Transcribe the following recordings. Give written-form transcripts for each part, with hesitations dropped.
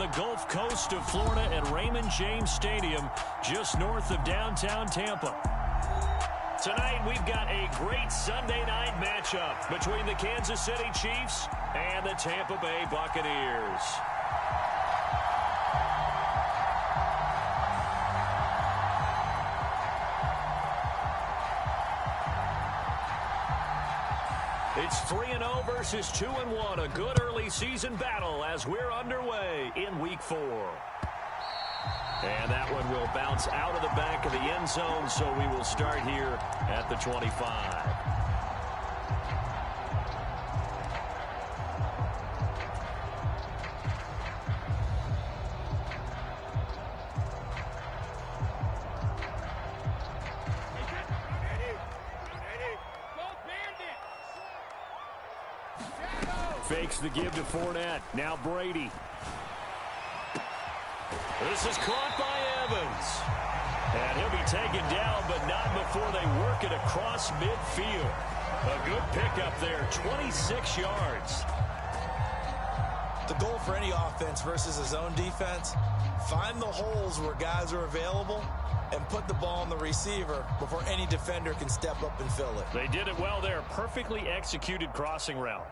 the Gulf Coast of Florida at Raymond James Stadium, just north of downtown Tampa. Tonight, we've got a great Sunday night matchup between the Kansas City Chiefs and the Tampa Bay Buccaneers. It's 3-0 versus 2-1, a good early season battle as we're underway in Week 4. And that one will bounce out of the back of the end zone, so we will start here at the 25. Fakes the give to Fournette. Now Brady. This is caught by Evans. And he'll be taken down, but not before they work it across midfield. A good pickup there, 26 yards. The goal for any offense versus his own defense, find the holes where guys are available and put the ball on the receiver before any defender can step up and fill it. They did it well there. Perfectly executed crossing route.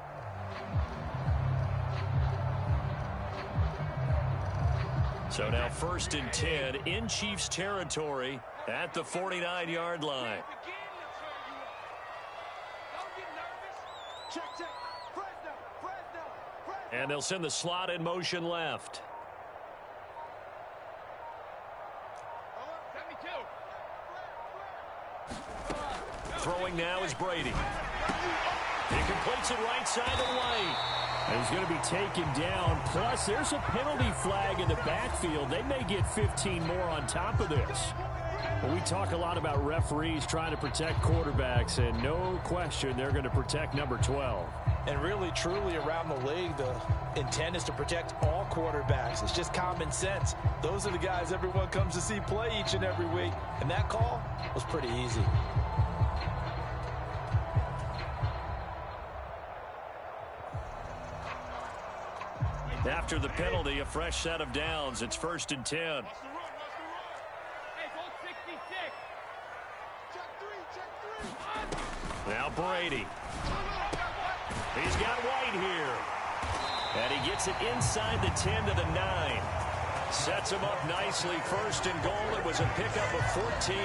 So now 1st and 10 in Chiefs territory at the 49-yard line. And they'll send the slot in motion left. Throwing now is Brady. He completes it right side of the lane. And he's going to be taken down. Plus, there's a penalty flag in the backfield. They may get 15 more on top of this. But we talk a lot about referees trying to protect quarterbacks, and no question they're going to protect number 12. And really, truly, around the league, the intent is to protect all quarterbacks. It's just common sense. Those are the guys everyone comes to see play each and every week. And that call was pretty easy. After the penalty, a fresh set of downs. It's 1st and 10. Now Brady. He's got White here. And he gets it inside the 10 to the 9. Sets him up nicely. 1st and goal. It was a pickup of 14.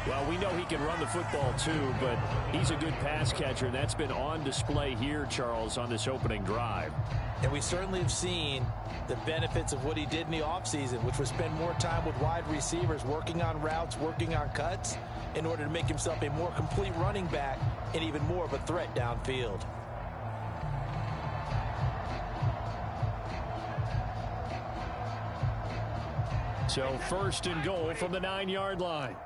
Well, we know he can run the football too, but he's a good pass catcher, and that's been on display here, Charles, on this opening drive. And we certainly have seen the benefits of what he did in the offseason, which was spend more time with wide receivers, working on routes, working on cuts, in order to make himself a more complete running back and even more of a threat downfield. So 1st and goal from the 9-yard line.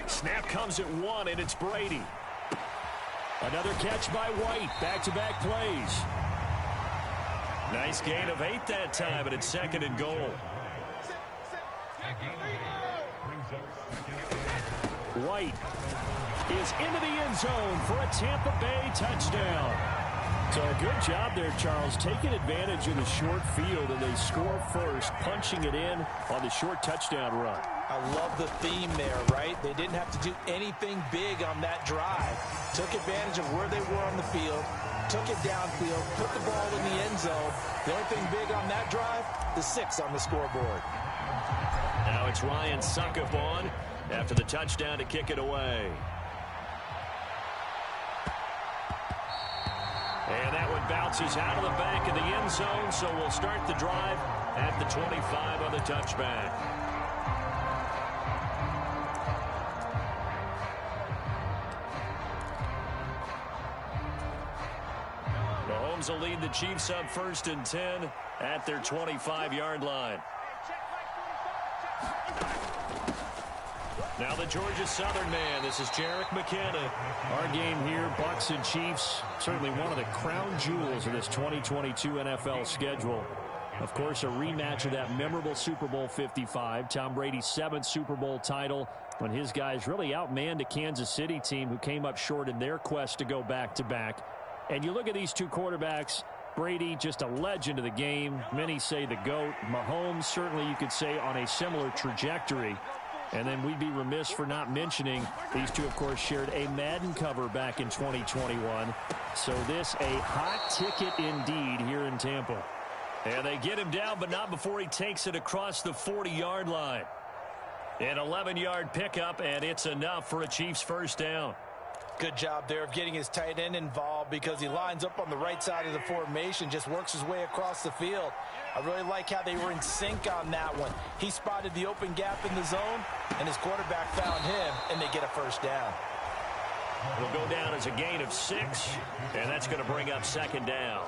Snap comes at 1, and it's Brady. Another catch by White. Back-to-back plays. Nice gain of 8 that time, and it's 2nd and goal. White is into the end zone for a Tampa Bay touchdown. So a good job there, Charles, taking advantage of the short field, and they score first, punching it in on the short touchdown run. I love the theme there, right? They didn't have to do anything big on that drive. Took advantage of where they were on the field, took it downfield, put the ball in the end zone. The only thing big on that drive, the 6 on the scoreboard. Now it's Ryan Suckup on after the touchdown to kick it away. And that one bounces out of the back of the end zone, so we'll start the drive at the 25 on the touchback. Mahomes will lead the Chiefs up 1st and 10 at their 25-yard line. Now the Georgia Southern man. This is Jerick McKinnon. Our game here, Bucs and Chiefs, certainly one of the crown jewels of this 2022 NFL schedule. Of course, a rematch of that memorable Super Bowl 55, Tom Brady's 7th Super Bowl title, when his guys really outmanned a Kansas City team who came up short in their quest to go back-to-back. And you look at these two quarterbacks, Brady, just a legend of the game. Many say the GOAT. Mahomes, certainly you could say on a similar trajectory. And then we'd be remiss for not mentioning these two, of course, shared a Madden cover back in 2021. So this a hot ticket indeed here in Tampa. And they get him down, but not before he takes it across the 40-yard line. An 11-yard pickup, and it's enough for a Chiefs first down. Good job there of getting his tight end involved because he lines up on the right side of the formation, just works his way across the field. I really like how they were in sync on that one. He spotted the open gap in the zone, and his quarterback found him, and they get a first down. Will go down as a gain of 6, and that's going to bring up second down.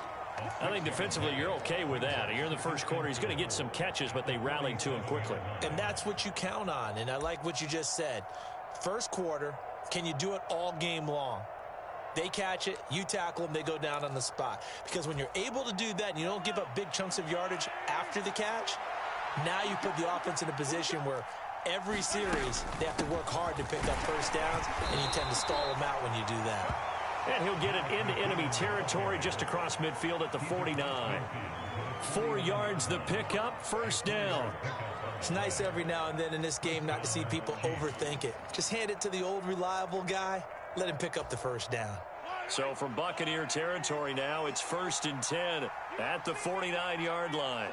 I think defensively you're okay with that. You're in the first quarter. He's going to get some catches, but they rallied to him quickly. And that's what you count on, and I like what you just said. First quarter, can you do it all game long? They catch it, you tackle them, they go down on the spot. Because when you're able to do that and you don't give up big chunks of yardage after the catch, now you put the offense in a position where every series they have to work hard to pick up first downs, and you tend to stall them out when you do that. And he'll get it into enemy territory just across midfield at the 49. 4 yards the pickup, first down. It's nice every now and then in this game not to see people overthink it. Just hand it to the old reliable guy. Let him pick up the first down. So from Buccaneer territory now, it's 1st and 10 at the 49-yard line.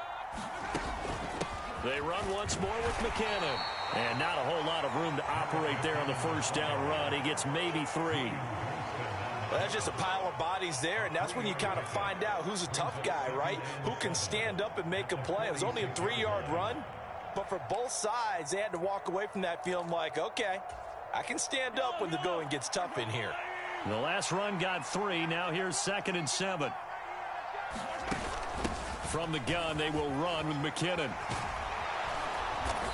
They run once more with McKinnon. And not a whole lot of room to operate there on the first down run. He gets maybe 3. Well, that's just a pile of bodies there, and that's when you kind of find out who's a tough guy, right? Who can stand up and make a play. It was only a 3-yard run, but for both sides, they had to walk away from that feeling like, okay, I can stand up when the going gets tough in here. The last run got 3. Now here's 2nd and 7. From the gun, they will run with McKinnon.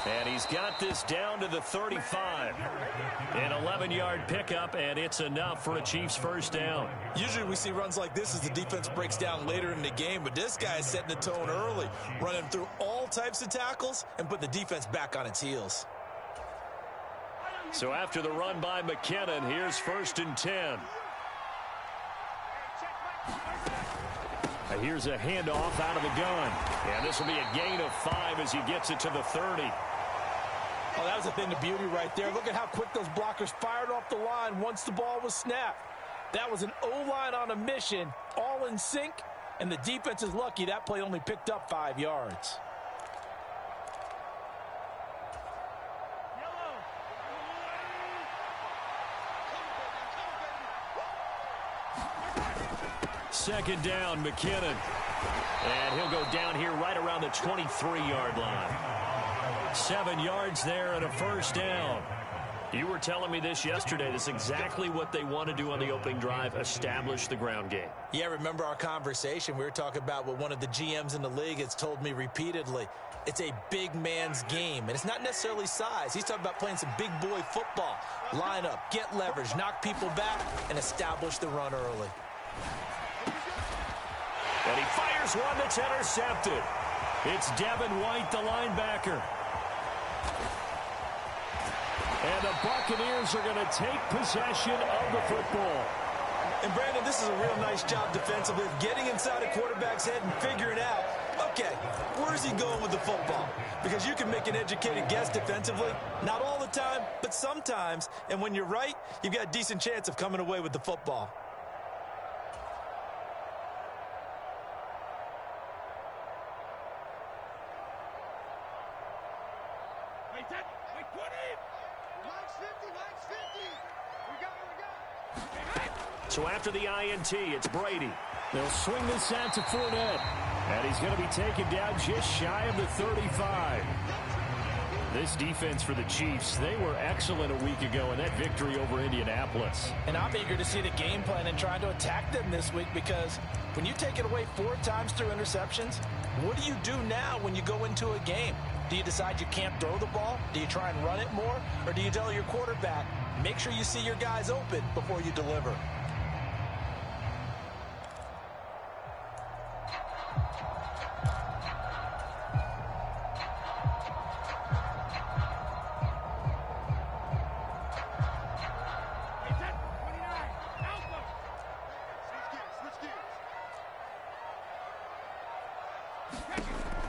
And he's got this down to the 35. An 11-yard pickup, and it's enough for a Chiefs first down. Usually we see runs like this as the defense breaks down later in the game, but this guy is setting the tone early, running through all types of tackles and put the defense back on its heels. So after the run by McKinnon, here's 1st and 10. And here's a handoff out of the gun. And this will be a gain of 5 as he gets it to the 30. Oh, that was a thing of beauty right there. Look at how quick those blockers fired off the line once the ball was snapped. That was an O-line on a mission, all in sync, and the defense is lucky that play only picked up 5 yards. Second down, McKinnon. And he'll go down here right around the 23-yard line. 7 yards there and a first down. You were telling me this yesterday. This is exactly what they want to do on the opening drive, establish the ground game. Yeah, remember our conversation? We were talking about what one of the GMs in the league has told me repeatedly. It's a big man's game, and it's not necessarily size. He's talking about playing some big boy football. Line up, get leverage, knock people back, and establish the run early. And he fires one that's intercepted. It's Devin White, the linebacker. And the Buccaneers are going to take possession of the football. And, Brandon, this is a real nice job defensively of getting inside a quarterback's head and figuring out, okay, where's he going with the football? Because you can make an educated guess defensively. Not all the time, but sometimes. And when you're right, you've got a decent chance of coming away with the football. So after the INT, it's Brady. They'll swing this out to Fournette. And he's going to be taken down just shy of the 35. This defense for the Chiefs, they were excellent a week ago in that victory over Indianapolis. And I'm eager to see the game plan and trying to attack them this week, because when you take it away 4 times through interceptions, what do you do now when you go into a game? Do you decide you can't throw the ball? Do you try and run it more? Or do you tell your quarterback, make sure you see your guys open before you deliver?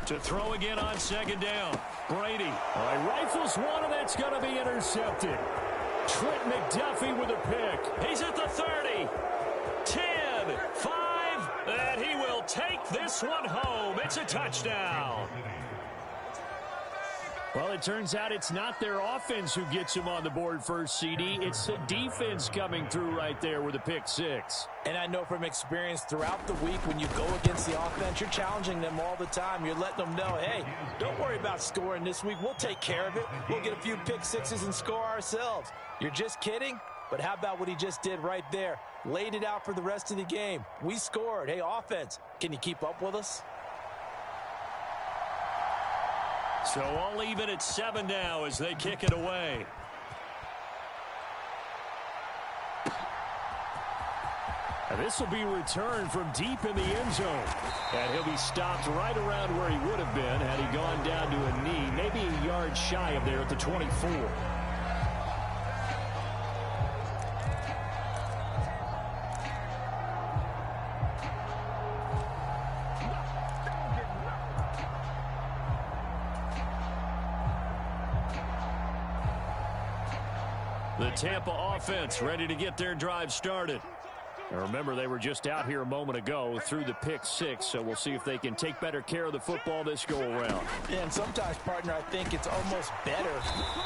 To throw again on second down. Brady. Rifles one, and that's going to be intercepted. Trent McDuffie with a pick. He's at the 30. 10, 5, and he will take this one home. It's a touchdown. Well, it turns out it's not their offense who gets him on the board first, CD. It's the defense coming through right there with a pick six. And I know from experience throughout the week when you go against the offense, you're challenging them all the time. You're letting them know, hey, don't worry about scoring this week. We'll take care of it. We'll get a few pick sixes and score ourselves. You're just kidding? But how about what he just did right there? Laid it out for the rest of the game. We scored. Hey, offense, can you keep up with us? So I'll leave it at 7 now as they kick it away. And this will be returned from deep in the end zone. And he'll be stopped right around where he would have been had he gone down to a knee, maybe a yard shy of there at the 24. The Tampa offense ready to get their drive started. And remember, they were just out here a moment ago through the pick six, so we'll see if they can take better care of the football this go-around. Yeah, and sometimes, partner, I think it's almost better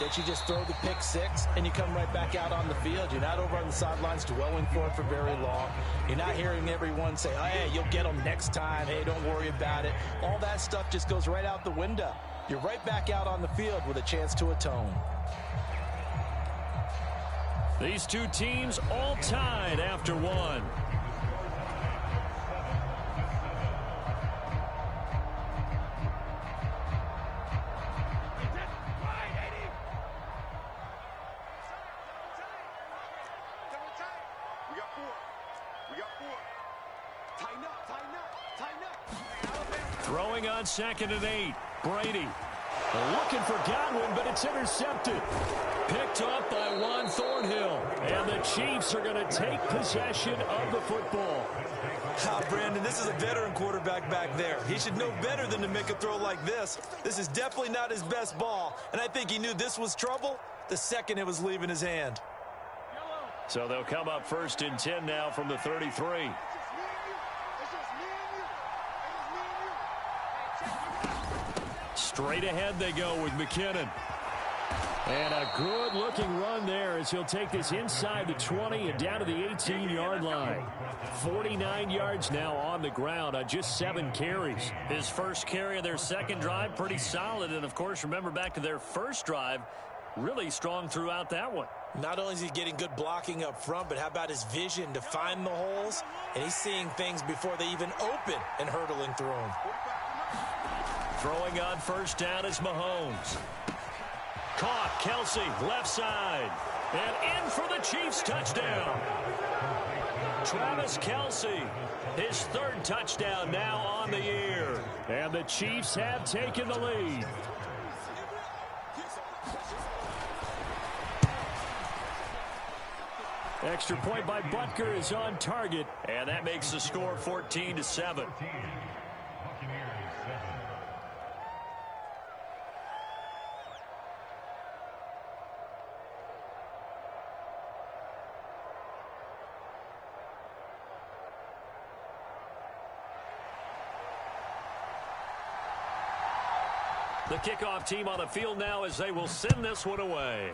that you just throw the pick six and you come right back out on the field. You're not over on the sidelines dwelling for it for very long. You're not hearing everyone say, oh, hey, you'll get them next time. Hey, don't worry about it. All that stuff just goes right out the window. You're right back out on the field with a chance to atone. These two teams all tied after one. Throwing on 2nd and 8. Brady. Looking for Godwin, but it's intercepted. Picked up by Juan Thornhill. And the Chiefs are going to take possession of the football. Brandon, this is a veteran quarterback back there. He should know better than to make a throw like this. This is definitely not his best ball. And I think he knew this was trouble the second it was leaving his hand. So they'll come up 1st and 10 now from the 33. Straight ahead they go with McKinnon. And a good-looking run there as he'll take this inside the 20 and down to the 18-yard line. 49 yards now on the ground on just 7 carries. His first carry of their second drive, pretty solid. And, of course, remember back to their first drive, really strong throughout that one. Not only is he getting good blocking up front, but how about his vision to find the holes? And he's seeing things before they even open and hurtling through them. Throwing on 1st down is Mahomes. Caught, Kelsey, left side. And in for the Chiefs touchdown. Travis Kelsey, his 3rd touchdown now on the year. And the Chiefs have taken the lead. Extra point by Butker is on target. And that makes the score 14-7. The kickoff team on the field now as they will send this one away.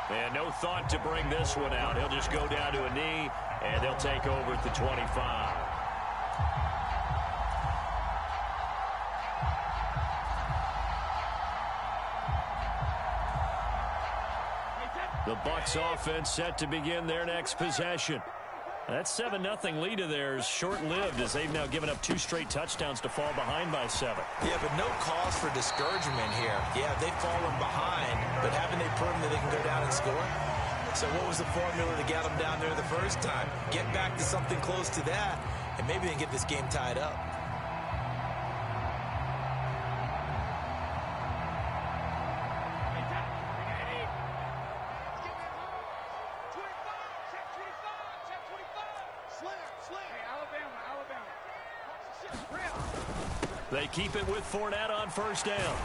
And no thought to bring this one out. He'll just go down to a knee, and they'll take over at the 25. The Bucs offense set to begin their next possession. That 7-0 lead of theirs short-lived as they've now given up 2 straight touchdowns to fall behind by 7. Yeah, but no cause for discouragement here. Yeah, they've fallen behind, but haven't they proven that they can go down and score? So what was the formula to get them down there the first time? Get back to something close to that, and maybe they can get this game tied up. They keep it with Fournette on first down.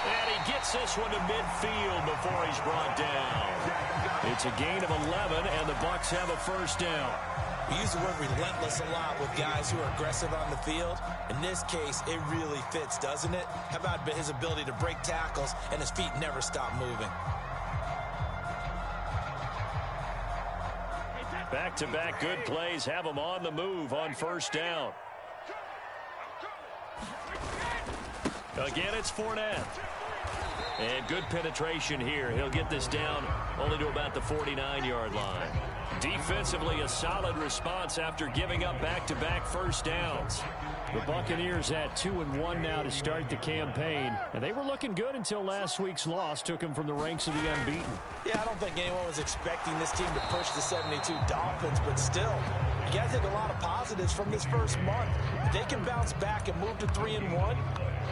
And he gets this one to midfield before he's brought down. It's a gain of 11, and the Bucs have a first down. We use the word relentless a lot with guys who are aggressive on the field. In this case, it really fits, doesn't it? How about his ability to break tackles and his feet never stop moving? Back-to-back good plays have him on the move on first down. Again, it's Fournette. And good penetration here. He'll get this down only to about the 49-yard line. Defensively, a solid response after giving up back-to-back first downs. The Buccaneers at 2-1 now to start the campaign. And they were looking good until last week's loss took them from the ranks of the unbeaten. Yeah, I don't think anyone was expecting this team to push the 72 Dolphins, but still, you got to take a lot of positives from this first month. If they can bounce back and move to 3-1,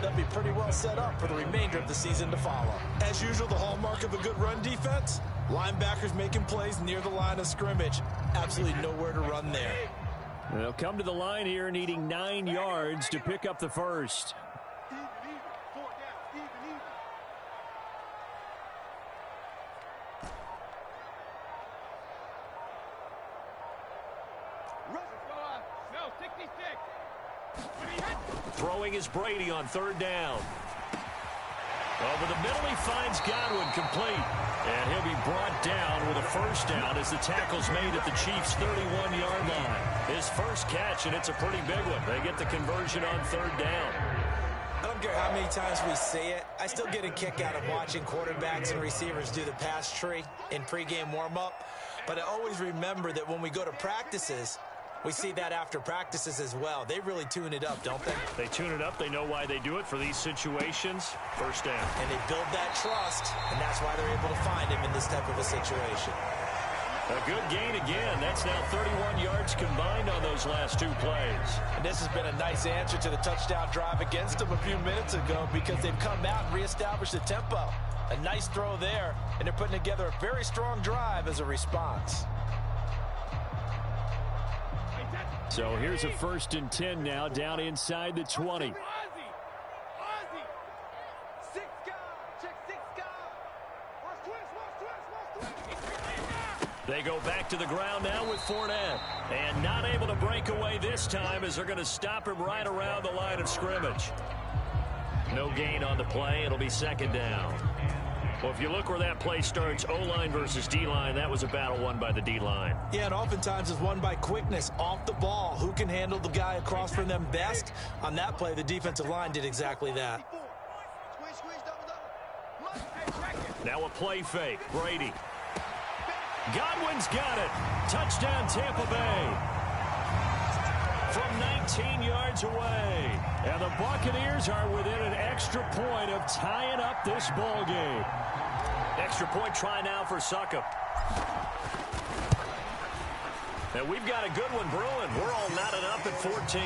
they'll be pretty well set up for the remainder of the season to follow. As usual, the hallmark of a good run defense, linebackers making plays near the line of scrimmage. Absolutely nowhere to run there. They'll come to the line here needing 9 yards to pick up the first. Throwing is Brady on third down. Over the middle, he finds Godwin complete. And he'll be brought down with a first down as the tackle's made at the Chiefs' 31-yard line. His first catch, and it's a pretty big one. They get the conversion on third down. I don't care how many times we say it, I still get a kick out of watching quarterbacks and receivers do the pass tree in pregame warm-up. But I always remember that when we go to practices, we see that after practices as well. They really tune it up, don't they? They tune it up. They know why they do it for these situations. First down. And they build that trust, and that's why they're able to find him in this type of a situation. A good gain again. That's now 31 yards combined on those last two plays. And this has been a nice answer to the touchdown drive against them a few minutes ago because they've come out and reestablished the tempo. A nice throw there, and they're putting together a very strong drive as a response. So here's a 1st and 10 now down inside the 20. They go back to the ground now with Fournette. And not able to break away this time as they're going to stop him right around the line of scrimmage. No gain on the play. It'll be second down. Well, if you look where that play starts, O-line versus D-line, that was a battle won by the D-line. Yeah, and oftentimes it's won by quickness, off the ball. Who can handle the guy across from them best? On that play, the defensive line did exactly that. Now a play fake. Brady. Godwin's got it. Touchdown, Tampa Bay. From 19 yards away. And the Buccaneers are within an extra point of tying up this ball game. Extra point try now for Succop. And we've got a good one brewing. We're all knotted up at 14.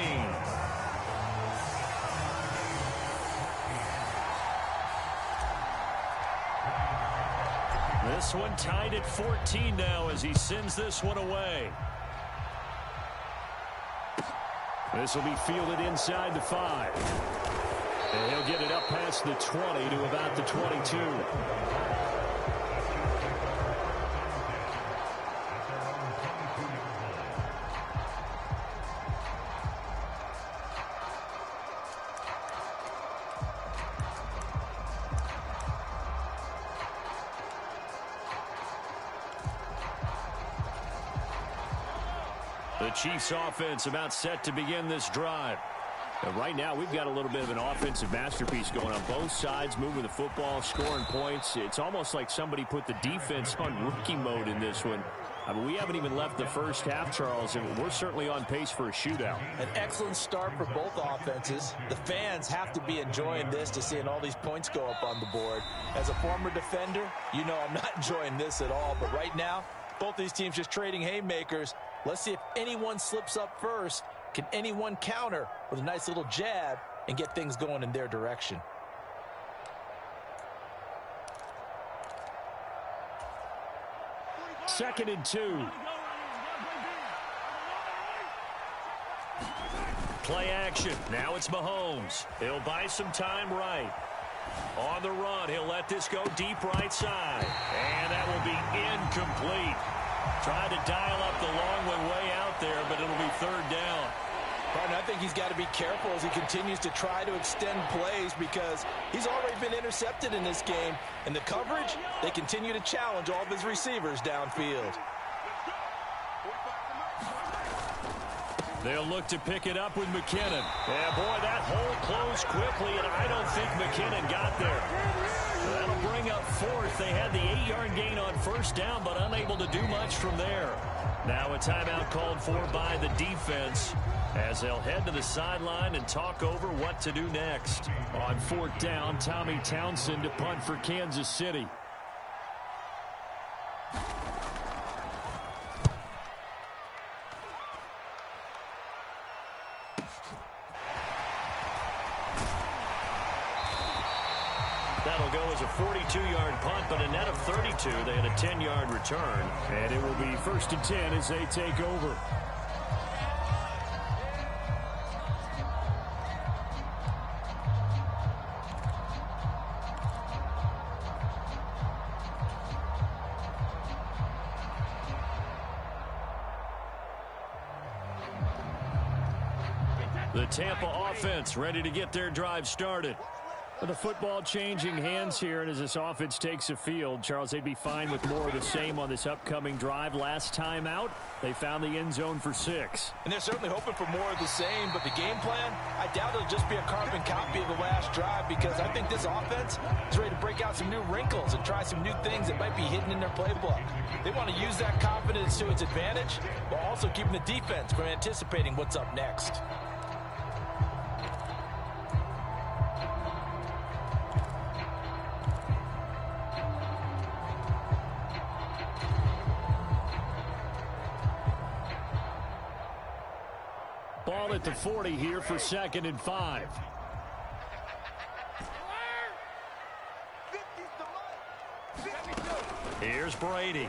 This one tied at 14 now as he sends this one away. This will be fielded inside the 5. And he'll get it up past the 20 to about the 22. The Chiefs offense about set to begin this drive. And right now, we've got a little bit of an offensive masterpiece going on both sides, moving the football, scoring points. It's almost like somebody put the defense on rookie mode in this one. I mean, we haven't even left the first half, Charles, and we're certainly on pace for a shootout. An excellent start for both offenses. The fans have to be enjoying this to seeing all these points go up on the board. As a former defender, you know I'm not enjoying this at all. But right now, both these teams just trading haymakers. Let's see if anyone slips up first. Can anyone counter with a nice little jab and get things going in their direction? Second and 2. Play action. Now it's Mahomes. He'll buy some time right. On the run, he'll let this go deep right side. And that will be incomplete. Tried to dial up the long way out there, but it'll be third down. Partner, I think he's got to be careful as he continues to try to extend plays because he's already been intercepted in this game. And the coverage, they continue to challenge all of his receivers downfield. They'll look to pick it up with McKinnon. Yeah, boy, that hole closed quickly, and I don't think McKinnon got there. That'll bring up fourth. They had the 8-yard gain on first down, but unable to do much from there. Now a timeout called for by the defense as they'll head to the sideline and talk over what to do next. On fourth down, Tommy Townsend to punt for Kansas City. That'll go as a 42-yard punt, but a net of 32. They had a 10-yard return. And it will be 1st and 10 as they take over. The Tampa offense ready to get their drive started. The football changing hands here, and as this offense takes the field, Charles, they'd be fine with more of the same on this upcoming drive. Last time out, they found the end zone for 6. And they're certainly hoping for more of the same, but the game plan, I doubt it'll just be a carbon copy of the last drive because I think this offense is ready to break out some new wrinkles and try some new things that might be hidden in their playbook. They want to use that confidence to its advantage while also keeping the defense from anticipating what's up next. Ball at the 40 here for 2nd and 5. Here's Brady.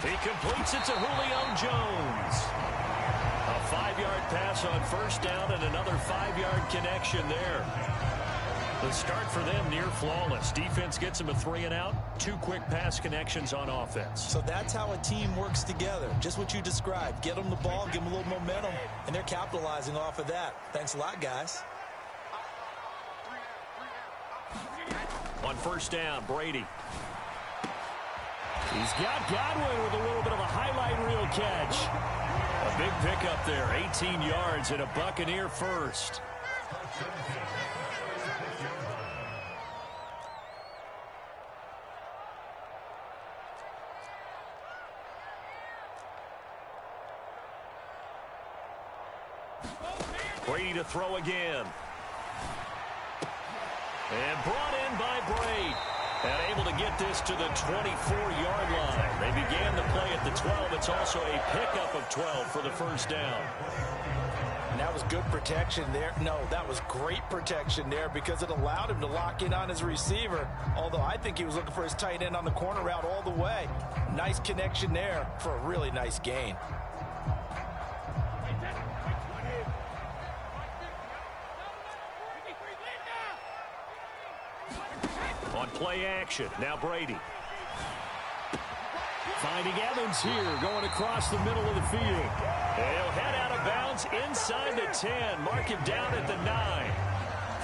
He completes it to Julio Jones. A 5-yard pass on first down and another 5-yard connection there. The start for them near flawless. Defense gets them a 3-and-out. 2 quick pass connections on offense. So that's how a team works together. Just what you described. Get them the ball, give them a little momentum, and they're capitalizing off of that. Thanks a lot, guys. On first down, Brady. He's got Godwin with a little bit of a highlight reel catch. A big pickup there, 18 yards and a Buccaneer first. Brady to throw again. And brought in by Brady. And able to get this to the 24-yard line. They began the play at the 12. It's also a pickup of 12 for the first down. And that was good protection there. No, that was great protection there because it allowed him to lock in on his receiver. Although I think he was looking for his tight end on the corner route all the way. Nice connection there for a really nice gain. On play action, now Brady. Finding Evans here, going across the middle of the field. He'll head out of bounds inside the 10. Mark him down at the 9.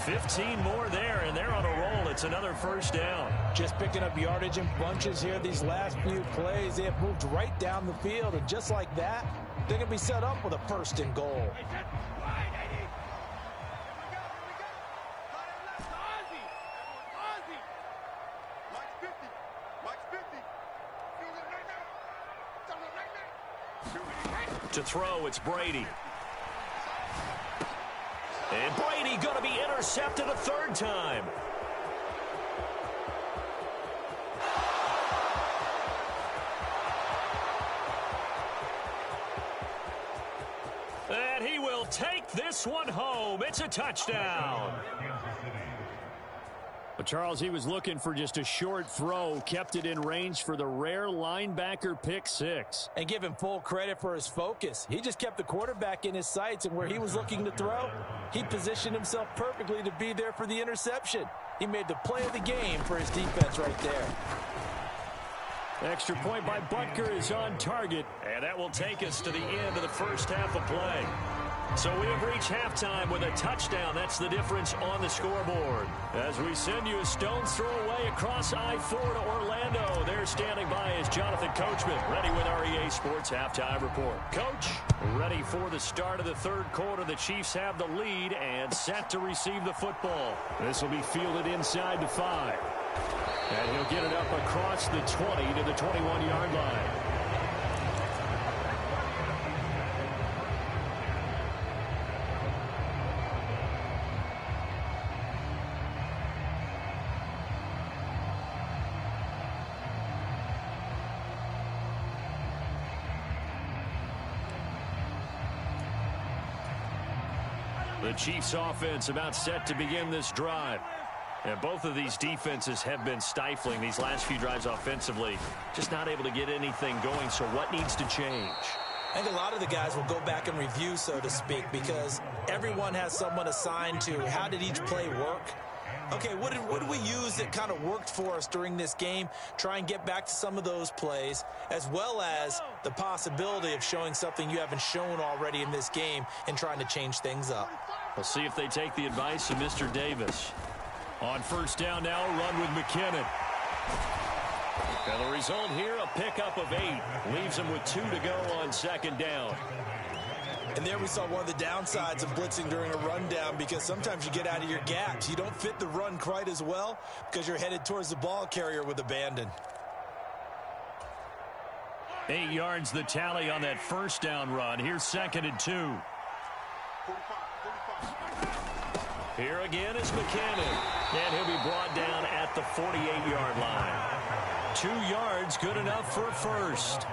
15 more there, and they're on a roll. It's another first down. Just picking up yardage in bunches here these last few plays. They have moved right down the field, and just like that, they're going to be set up with a 1st and goal. To throw, it's Brady. And Brady going to be intercepted a 3rd time. And he will take this one home. It's a touchdown. But Charles, he was looking for just a short throw, kept it in range for the rare linebacker pick six. And give him full credit for his focus. He just kept the quarterback in his sights, and where he was looking to throw, he positioned himself perfectly to be there for the interception. He made the play of the game for his defense right there. Extra point by Butker is on target, and that will take us to the end of the first half of play. So we have reached halftime with a touchdown. That's the difference on the scoreboard. As we send you a stone's throw away across I-4 to Orlando. There standing by is Jonathan Coachman, ready with our EA Sports Halftime Report. Coach, ready for the start of the third quarter. The Chiefs have the lead and set to receive the football. This will be fielded inside the 5. And he'll get it up across the 20 to the 21-yard line. The Chiefs offense about set to begin this drive. And both of these defenses have been stifling these last few drives offensively. Just not able to get anything going, so what needs to change? I think a lot of the guys will go back and review, so to speak, because everyone has someone assigned to how did each play work. Okay, what did we use that kind of worked for us during this game? Try and get back to some of those plays, as well as the possibility of showing something you haven't shown already in this game and trying to change things up. We'll see if they take the advice of Mr. Davis. On first down now, a run with McKinnon. And the result here, a pickup of 8. Leaves him with 2 to go on second down. And there we saw one of the downsides of blitzing during a rundown, because sometimes you get out of your gaps. You don't fit the run quite as well because you're headed towards the ball carrier with abandon. 8 yards the tally on that first down run. Here's 2nd and 2. Here again is McKinnon. And he'll be brought down at the 48-yard line. 2 yards, good enough for a first.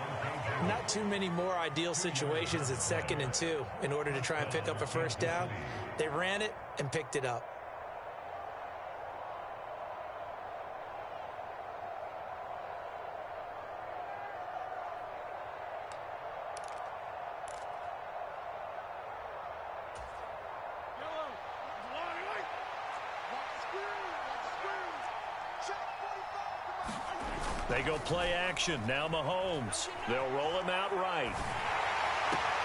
Not too many more ideal situations at 2nd and 2 in order to try and pick up a first down. They ran it and picked it up. They go play action. Now Mahomes. They'll roll him out right.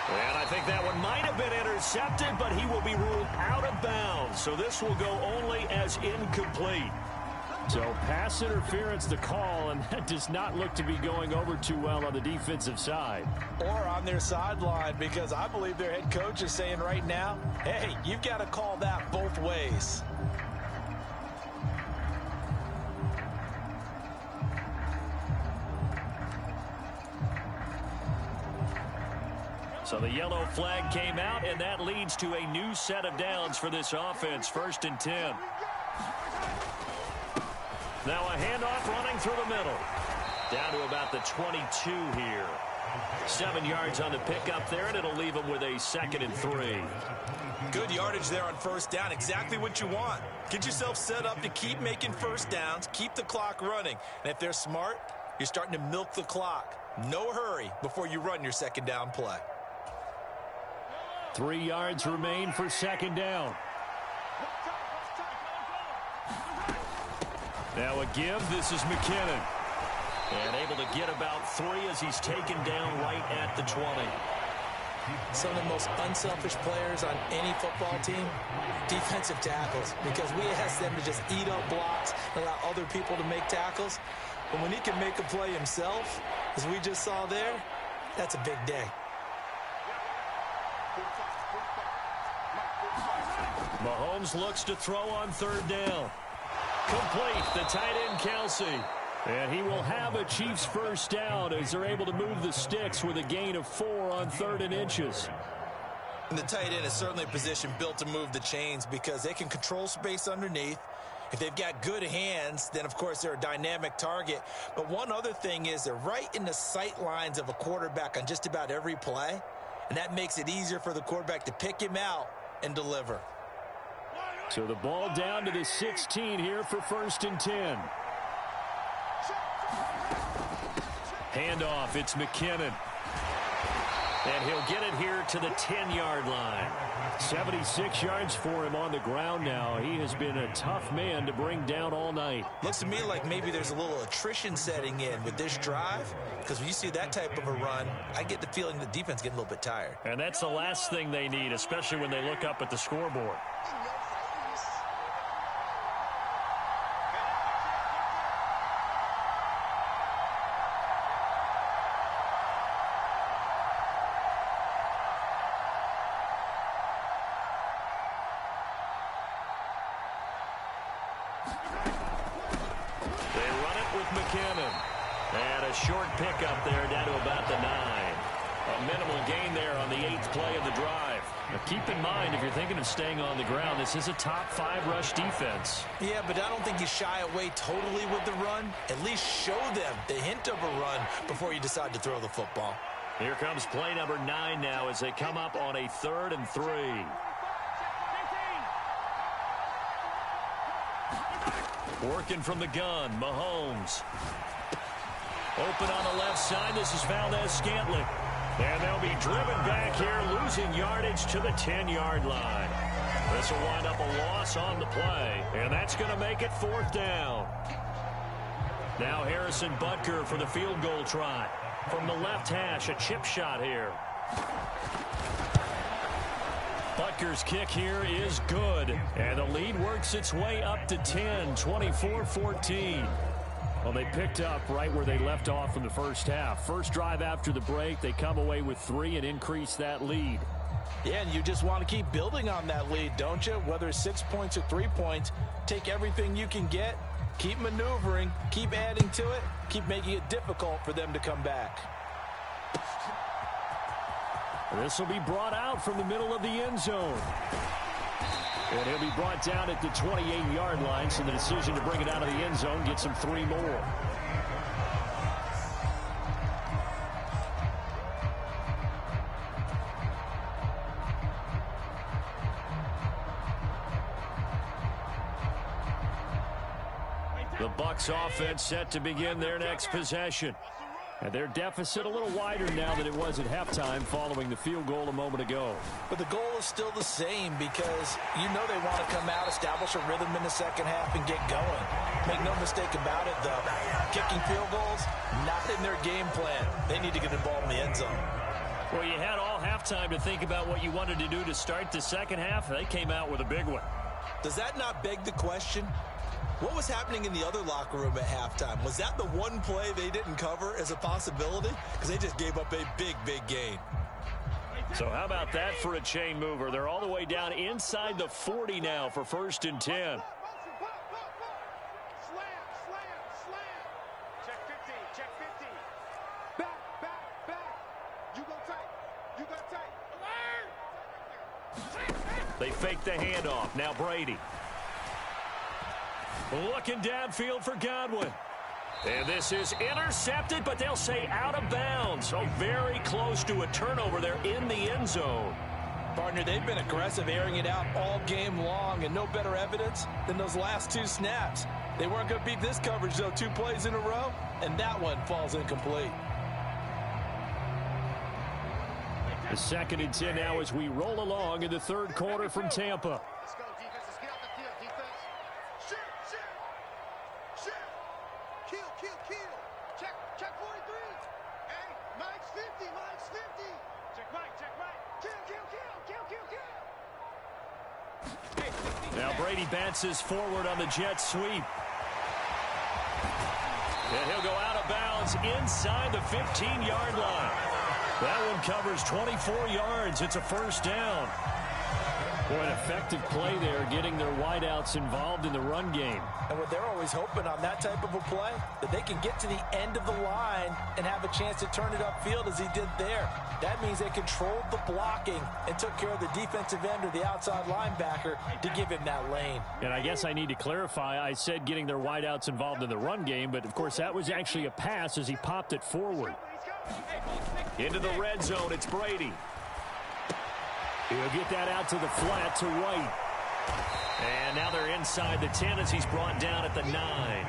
And I think that one might have been intercepted, but he will be ruled out of bounds. So this will go only as incomplete. So pass interference the call, and that does not look to be going over too well on the defensive side. Or on their sideline, because I believe their head coach is saying right now, hey, you've got to call that both ways. So the yellow flag came out, and that leads to a new set of downs for this offense. 1st and 10. Now a handoff running through the middle. Down to about the 22 here. 7 yards on the pickup there, and it'll leave them with a 2nd and 3. Good yardage there on first down. Exactly what you want. Get yourself set up to keep making first downs, keep the clock running. And if they're smart, you're starting to milk the clock. No hurry before you run your 2nd down play. 3 yards remain for 2nd down. Now a give. This is McKinnon. And able to get about 3 as he's taken down right at the 20. Some of the most unselfish players on any football team, defensive tackles, because we ask them to just eat up blocks and allow other people to make tackles. But when he can make a play himself, as we just saw there, that's a big day. Mahomes looks to throw on 3rd down. Complete, the tight end Kelsey. And he will have a Chiefs first down as they're able to move the sticks with a gain of 4 on 3rd and inches. And the tight end is certainly a position built to move the chains because they can control space underneath. If they've got good hands, then of course they're a dynamic target. But one other thing is they're right in the sight lines of a quarterback on just about every play. And that makes it easier for the quarterback to pick him out and deliver. So the ball down to the 16 here for 1st and 10. Handoff, it's McKinnon. And he'll get it here to the 10-yard line. 76 yards for him on the ground now. He has been a tough man to bring down all night. Looks to me like maybe there's a little attrition setting in with this drive, because when you see that type of a run, I get the feeling the defense getting a little bit tired. And that's the last thing they need, especially when they look up at the scoreboard. Short pickup there down to about the 9. A minimal gain there on the 8th play of the drive. Now keep in mind, if you're thinking of staying on the ground, this is a top 5 rush defense. Yeah, but I don't think you shy away totally with the run. At least show them the hint of a run before you decide to throw the football. Here comes play number 9 now as they come up on a 3rd and 3. Working from the gun, Mahomes. Open on the left side. This is Valdez-Scantling. And they'll be driven back here, losing yardage to the 10-yard line. This will wind up a loss on the play, and that's going to make it 4th down. Now Harrison Butker for the field goal try. From the left hash, a chip shot here. Butker's kick here is good, and the lead works its way up to 10, 24-14. Well, they picked up right where they left off in the first half. First drive after the break, they come away with 3 and increase that lead. Yeah, and you just want to keep building on that lead, don't you? Whether it's 6 points or 3 points, take everything you can get, keep maneuvering, keep adding to it, keep making it difficult for them to come back. This will be brought out from the middle of the end zone. And he'll be brought down at the 28-yard line, so the decision to bring it out of the end zone gets him 3 more. The Bucs offense set to begin their next possession. And their deficit a little wider now than it was at halftime following the field goal a moment ago. But the goal is still the same because you know they want to come out, establish a rhythm in the second half, and get going. Make no mistake about it, though. Kicking field goals, not in their game plan. They need to get involved in the end zone. Well, you had all halftime to think about what you wanted to do to start the second half. They came out with a big one. Does that not beg the question? What was happening in the other locker room at halftime? Was that the one play they didn't cover as a possibility? Because they just gave up a big, big gain. So how about that for a chain mover? They're all the way down inside the 40 now for 1st and 10. Slam. Check 50. Back. You go tight. They fake the handoff. Now Brady. Looking downfield for Godwin. And this is intercepted, but they'll say out of bounds. So very close to a turnover there in the end zone. Partner, they've been aggressive, airing it out all game long, and no better evidence than those last 2 snaps. They weren't going to beat this coverage, though, 2 plays in a row, and that one falls incomplete. The 2nd and 10 now as we roll along in the 3rd quarter from Tampa. Let's go, defense. Let's get out the field, defense. Shoot. Kill. Check 43. Hey, Mike's 50. Check right. Kill. Now Brady bounces forward on the jet sweep. And he'll go out of bounds inside the 15-yard line. That one covers 24 yards. It's a 1st down. Boy, an effective play there, getting their wideouts involved in the run game. And what they're always hoping on that type of a play, that they can get to the end of the line and have a chance to turn it upfield as he did there. That means they controlled the blocking and took care of the defensive end or the outside linebacker to give him that lane. And I guess I need to clarify, I said getting their wideouts involved in the run game, but of course that was actually a pass as he popped it forward. Into the red zone, it's Brady. He'll get that out to the flat to White. And now they're inside the 10 as he's brought down at the 9.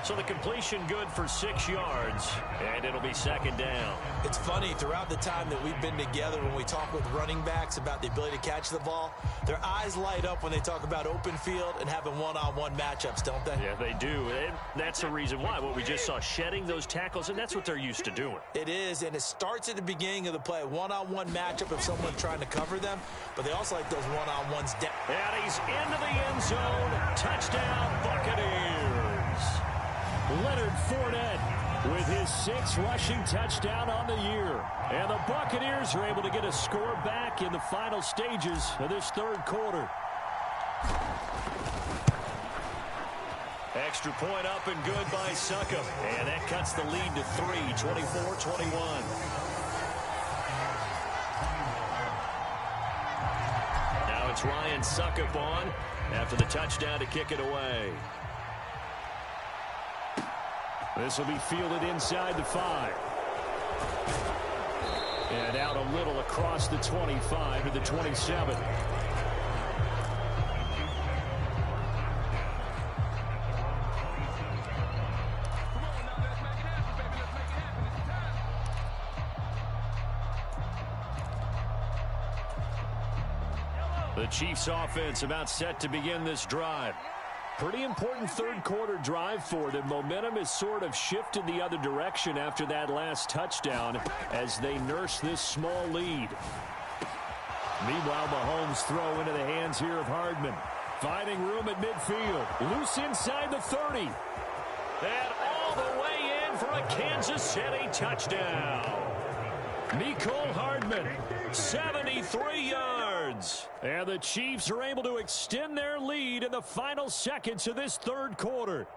So the completion good for 6 yards, and it'll be second down. It's funny, throughout the time that we've been together, when we talk with running backs about the ability to catch the ball, their eyes light up when they talk about open field and having one-on-one matchups, don't they? Yeah, they do. And that's the reason why. What we just saw, shedding those tackles, and that's what they're used to doing. It is, and it starts at the beginning of the play. One-on-one matchup of someone trying to cover them, but they also like those one-on-ones down. And he's into the end zone. Touchdown, Buccaneers. Leonard Fournette with his 6th rushing touchdown on the year. And the Buccaneers are able to get a score back in the final stages of this third quarter. Extra point up and good by Succop. And that cuts the lead to 3, 24-21. Now it's Ryan Succop on after the touchdown to kick it away. This will be fielded inside the 5. And out a little across the 25 to the 27. The Chiefs offense about set to begin this drive. Pretty important third quarter drive for them. Momentum is sort of shifted the other direction after that last touchdown as they nurse this small lead. Meanwhile, Mahomes throw into the hands here of Hardman. Finding room at midfield. Loose inside the 30. And all the way in for a Kansas City touchdown. Mecole Hardman, 73 yards. And the Chiefs are able to extend their lead in the final seconds of this third quarter.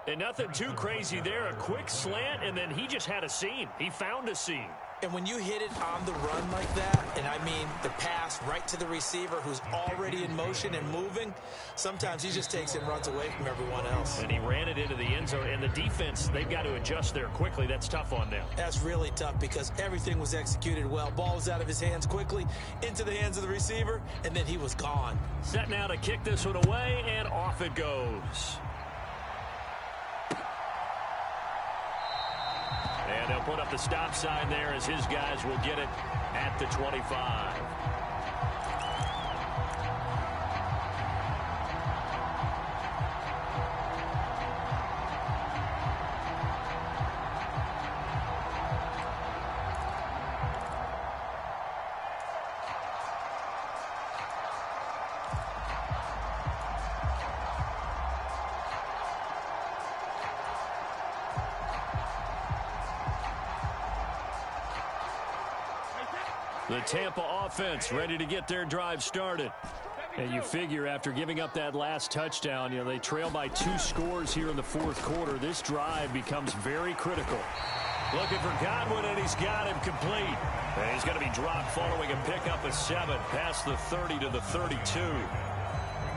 And nothing too crazy there. A quick slant, and then he just had a seam. He found a seam. And when you hit it on the run like that, and I mean the pass right to the receiver who's already in motion and moving, sometimes he just takes it and runs away from everyone else. And he ran it into the end zone. And the defense, they've got to adjust there quickly. That's tough on them. That's really tough because everything was executed well. Ball was out of his hands quickly, into the hands of the receiver, and then he was gone. Set now to kick this one away, and off it goes. And they'll put up the stop sign there as his guys will get it at the 25. The Tampa offense ready to get their drive started. And you figure after giving up that last touchdown, they trail by 2 scores here in the fourth quarter. This drive becomes very critical. Looking for Godwin, and he's got him complete. And he's going to be dropped following a pickup of 7 past the 30 to the 32.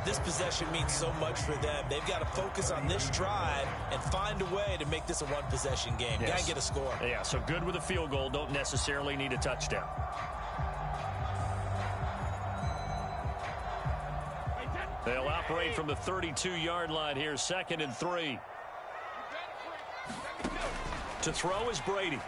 This possession means so much for them. They've got to focus on this drive and find a way to make this a one-possession game. Yes. Got to get a score. Yeah, so good with a field goal. Don't necessarily need a touchdown. They'll operate from the 32-yard line here, 2nd and 3. To throw is Brady.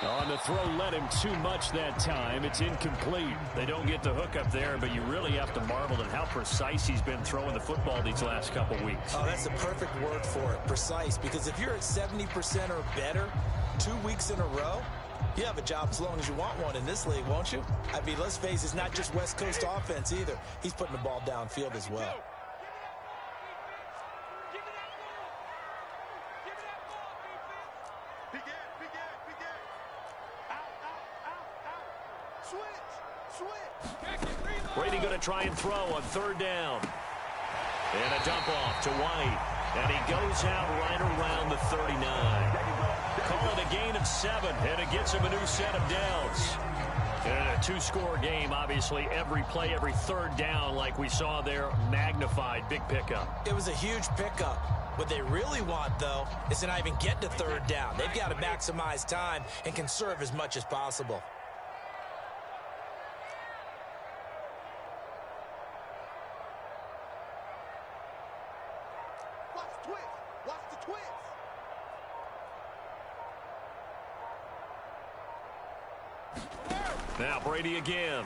On the throw, led him too much that time. It's incomplete. They don't get the hook up there, but you really have to marvel at how precise he's been throwing the football these last couple weeks. Oh, that's the perfect word for it, precise, because if you're at 70% or better 2 weeks in a row, you have a job as long as you want one in this league, won't you? I mean, let's face it, it's not just West Coast offense either. He's putting the ball downfield as well. Brady going to try and throw on 3rd down. And a dump off to White. And he goes out right around the 39. Call it a gain of 7, and it gets him a new set of downs. And a 2-score game, obviously, every play, every 3rd down, like we saw there, magnified, big pickup. It was a huge pickup. What they really want, though, is to not even get to 3rd down. They've got to maximize time and conserve as much as possible. Now Brady again.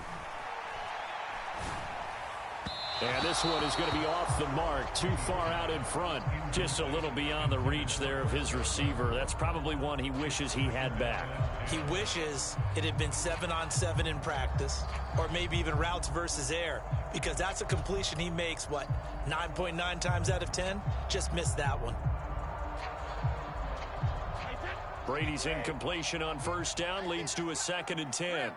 And this one is going to be off the mark, too far out in front. Just a little beyond the reach there of his receiver. That's probably one he wishes he had back. He wishes it had been 7-on-7 in practice, or maybe even routes versus air, because that's a completion he makes, 9.9 times out of 10? Just missed that one. Brady's incompletion on first down leads to a 2nd and 10.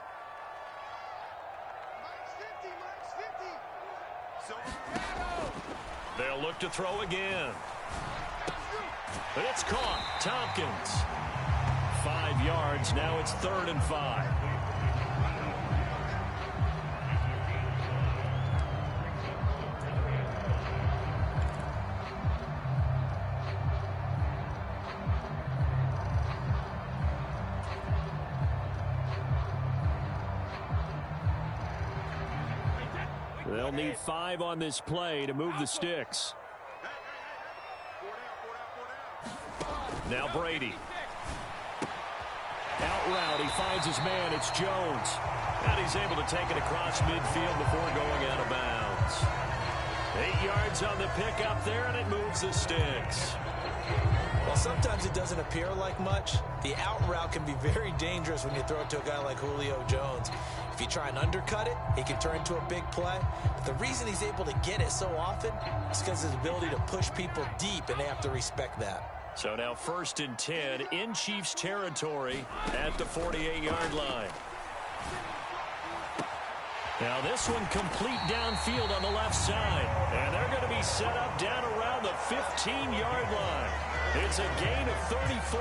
They'll look to throw again. But it's caught. Tompkins. 5 yards. Now it's 3rd and 5. They'll need 5 on this play to move the sticks. Now Brady. Out route, he finds his man. It's Jones. And he's able to take it across midfield before going out of bounds. 8 yards on the pickup there, and it moves the sticks. Well, sometimes it doesn't appear like much. The out route can be very dangerous when you throw it to a guy like Julio Jones. If you try and undercut it, it can turn into a big play. But the reason he's able to get it so often is because of his ability to push people deep, and they have to respect that. So now 1st and 10 in Chiefs territory at the 48-yard line. Now this one complete downfield on the left side. And they're going to be set up down around the 15-yard line. It's a gain of 34.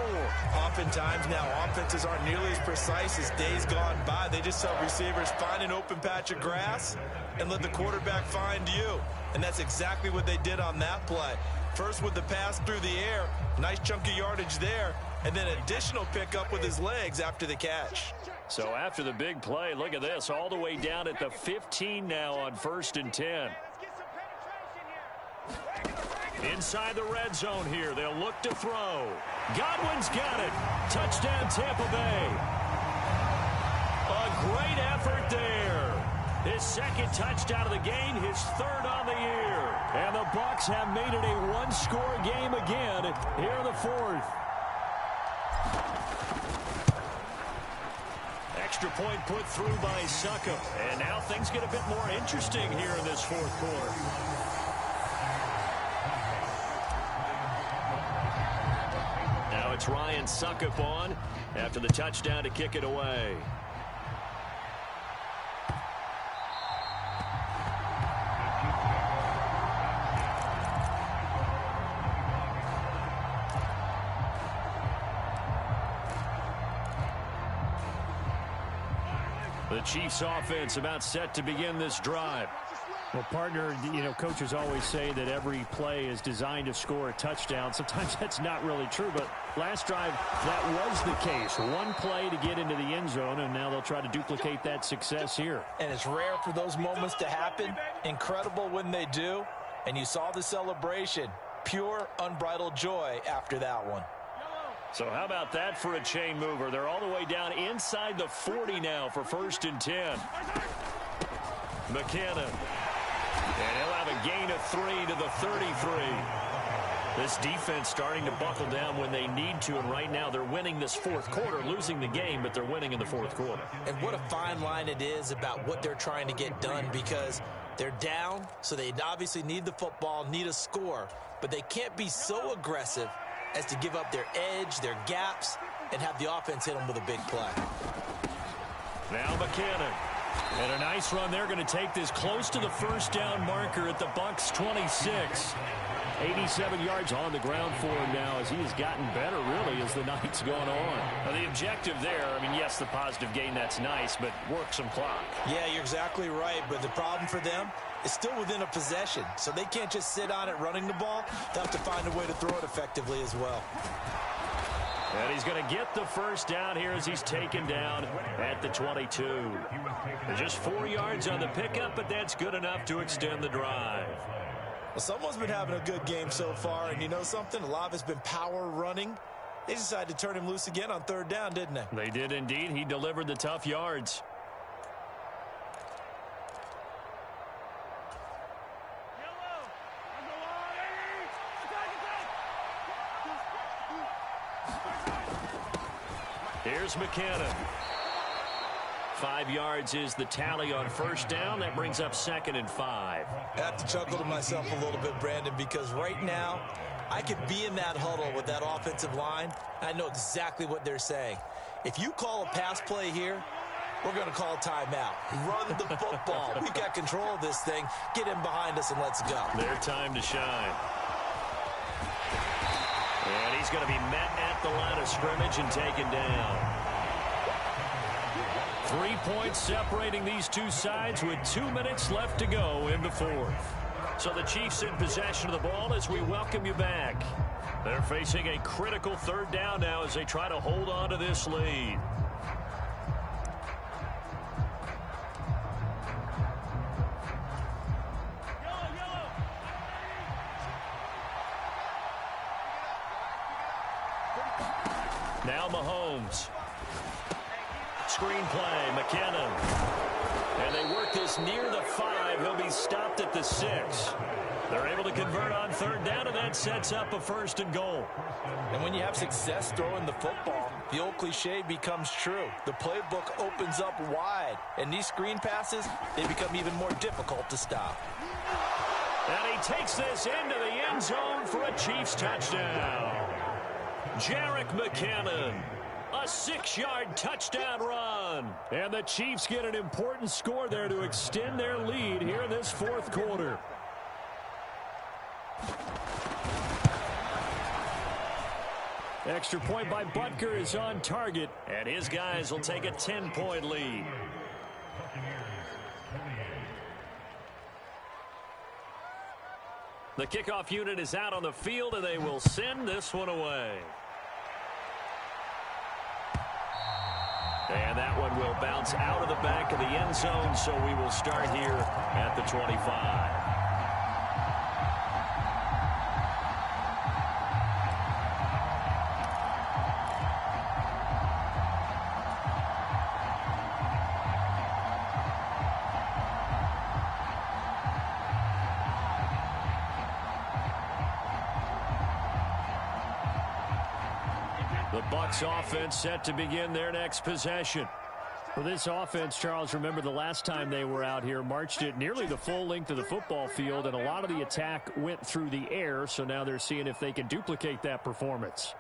Oftentimes now, offenses aren't nearly as precise as days gone by. They just help receivers find an open patch of grass and let the quarterback find you. And that's exactly what they did on that play. First with the pass through the air, nice chunk of yardage there, and then additional pickup with his legs after the catch. So after the big play, look at this, all the way down at the 15 now on 1st and 10. Inside the red zone here, they'll look to throw. Godwin's got it. Touchdown, Tampa Bay. A great effort there. His 2nd touchdown of the game, his 3rd on the year. And the Bucs have made it a one-score game again here in the 4th. Extra point put through by Succop. And now things get a bit more interesting here in this 4th quarter. Now it's Ryan Succop on after the touchdown to kick it away. The Chiefs offense about set to begin this drive. Well, partner, coaches always say that every play is designed to score a touchdown. Sometimes that's not really true, but last drive, that was the case. One play to get into the end zone, and now they'll try to duplicate that success here. And it's rare for those moments to happen. Incredible when they do. And you saw the celebration. Pure, unbridled joy after that one. So how about that for a chain mover? They're all the way down inside the 40 now for 1st and 10. McKinnon. And he'll have a gain of 3 to the 33. This defense starting to buckle down when they need to, and right now they're winning this 4th quarter, losing the game, but they're winning in the 4th quarter. And what a fine line it is about what they're trying to get done, because they're down, so they obviously need the football, need a score, but they can't be so aggressive as to give up their edge, their gaps, and have the offense hit them with a big play. Now McKinnon. And a nice run. They're going to take this close to the 1st down marker at the Bucs 26. 87 yards on the ground for him now as he has gotten better, really, as the night's gone on. Now, the objective there, yes, the positive gain, that's nice, but work some clock. Yeah, you're exactly right, but the problem for them is still within a possession, so they can't just sit on it running the ball. They'll have to find a way to throw it effectively as well. And he's going to get the 1st down here as he's taken down at the 22. Just 4 yards on the pickup, but that's good enough to extend the drive. Well, someone's been having a good game so far, and you know something? A lot of it's been power running, They decided to turn him loose again on third down, didn't they? They did indeed. He delivered the tough yards. Here's McKinnon. 5 yards is the tally on first down. That brings up 2nd and 5. I have to chuckle to myself a little bit, Brandon, because right now I could be in that huddle with that offensive line. I know exactly what they're saying. If you call a pass play here, we're going to call timeout. Run the football. We've got control of this thing. Get in behind us and let's go. Their time to shine. And he's going to be met at the line of scrimmage and taken down. 3 points separating these two sides with 2 minutes left to go in the fourth. So the Chiefs in possession of the ball as we welcome you back. They're facing a critical third down now as they try to hold on to this lead. Now Mahomes. Screen play, McKinnon. And they work this near the 5. He'll be stopped at the 6. They're able to convert on third down, and that sets up a 1st and goal. And when you have success throwing the football, the old cliche becomes true. The playbook opens up wide, and these screen passes, they become even more difficult to stop. And he takes this into the end zone for a Chiefs touchdown. Jerick McKinnon. A 6-yard touchdown run. And the Chiefs get an important score there to extend their lead here in this fourth quarter. Extra point by Butker is on target, and his guys will take a 10-point lead. The kickoff unit is out on the field, and they will send this one away. And that one will bounce out of the back of the end zone, so we will start here at the 25. The Bucs offense set to begin their next possession. For this offense, Charles, remember the last time they were out here, marched it nearly the full length of the football field, and a lot of the attack went through the air, so now they're seeing if they can duplicate that performance.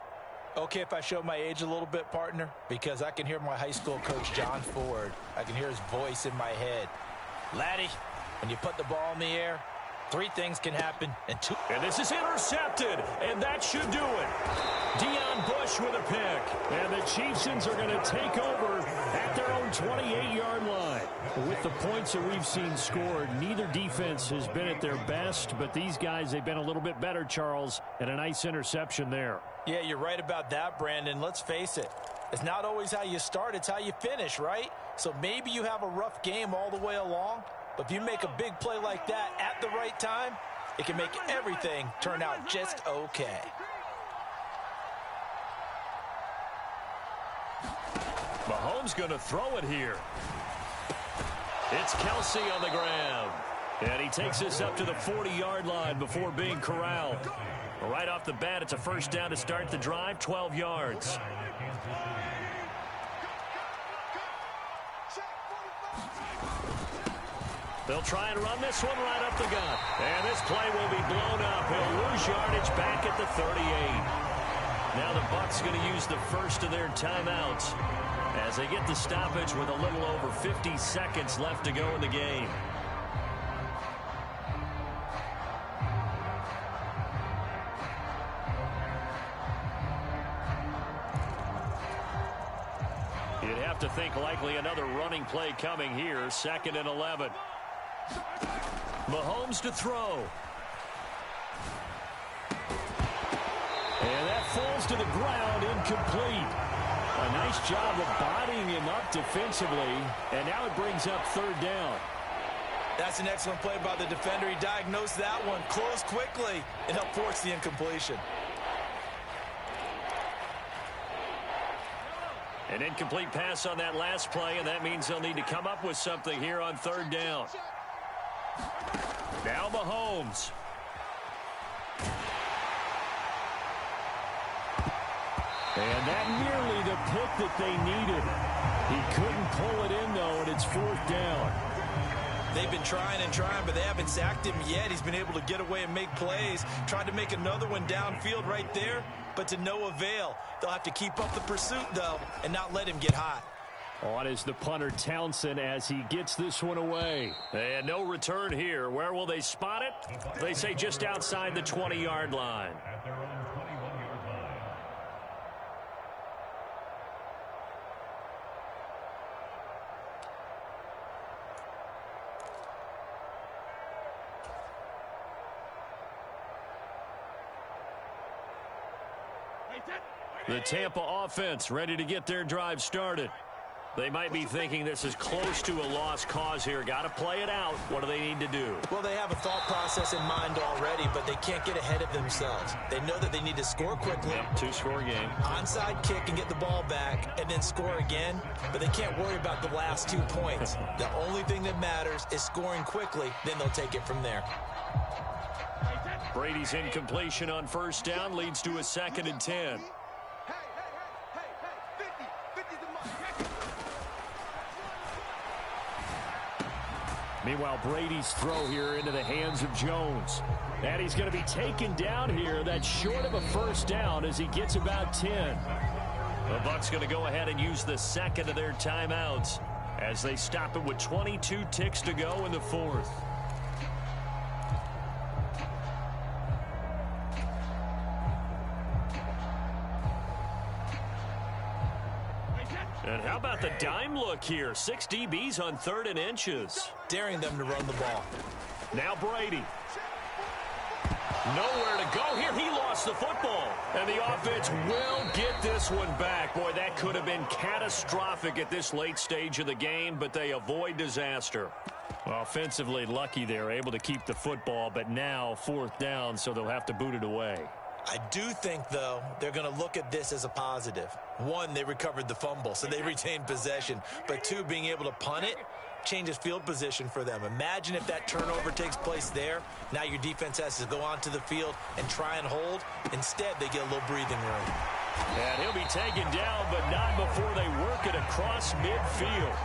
Okay, if I show my age a little bit, partner, because I can hear my high school coach, John Ford. I can hear his voice in my head. Laddie, when you put the ball in the air, 3 things can happen. And this is intercepted, and that should do it. Deion Bush with a pick. And the Chiefsons are going to take over at their own 28-yard line. With the points that we've seen scored, neither defense has been at their best, but these guys, they've been a little bit better, Charles, and a nice interception there. Yeah, you're right about that, Brandon. Let's face it. It's not always how you start, it's how you finish, right? So maybe you have a rough game all the way along, but if you make a big play like that at the right time, it can make everything turn out just okay. Mahomes going to throw it here. It's Kelsey on the ground. And he takes this up to the 40-yard line before being corralled. Right off the bat, it's a first down to start the drive, 12 yards. They'll try and run this one right up the gut. And this play will be blown up. He'll lose yardage back at the 38. Now the Bucs going to use the first of their timeouts as they get the stoppage with a little over 50 seconds left to go in the game. You'd have to think likely another running play coming here. 2nd and 11. Mahomes to throw. And that falls to the ground, incomplete. A nice job of bodying him up defensively, and now it brings up third down. That's an excellent play by the defender. He diagnosed that one, closed quickly, and helped force the incompletion. An incomplete pass on that last play, and that means they'll need to come up with something here on third down. Now Mahomes. And that nearly the pick that they needed. He couldn't pull it in, though, and it's fourth down. They've been trying and trying, but they haven't sacked him yet. He's been able to get away and make plays. Tried to make another one downfield right there, but to no avail. They'll have to keep up the pursuit, though, and not let him get hot. On is the punter, Townsend, as he gets this one away. And no return here. Where will they spot it? They say just outside the 20-yard line. The Tampa offense ready to get their drive started. They might be thinking this is close to a lost cause here. Got to play it out. What do they need to do? Well, they have a thought process in mind already, but they can't get ahead of themselves. They know that they need to score quickly. Yep, two-score game. Onside kick and get the ball back and then score again, but they can't worry about the last 2 points. The only thing that matters is scoring quickly, then they'll take it from there. Brady's incompletion on first down leads to a 2nd and 10. Meanwhile, Brady's throw here into the hands of Jones. And he's going to be taken down here. That's short of a first down as he gets about 10. The Bucs going to go ahead and use the second of their timeouts as they stop it with 22 ticks to go in the fourth. And how about the dime look here? 6 DBs on 3rd and inches. Daring them to run the ball. Now Brady. Nowhere to go here. He lost the football. And the offense will get this one back. Boy, that could have been catastrophic at this late stage of the game, but they avoid disaster. Offensively lucky they're able to keep the football, but now 4th down, so they'll have to boot it away. I do think, though, they're going to look at this as a positive. 1, they recovered the fumble, so they retained possession. But 2, being able to punt it changes field position for them. Imagine if that turnover takes place there. Now your defense has to go onto the field and try and hold. Instead, they get a little breathing room. And he'll be taken down, but not before they work it across midfield.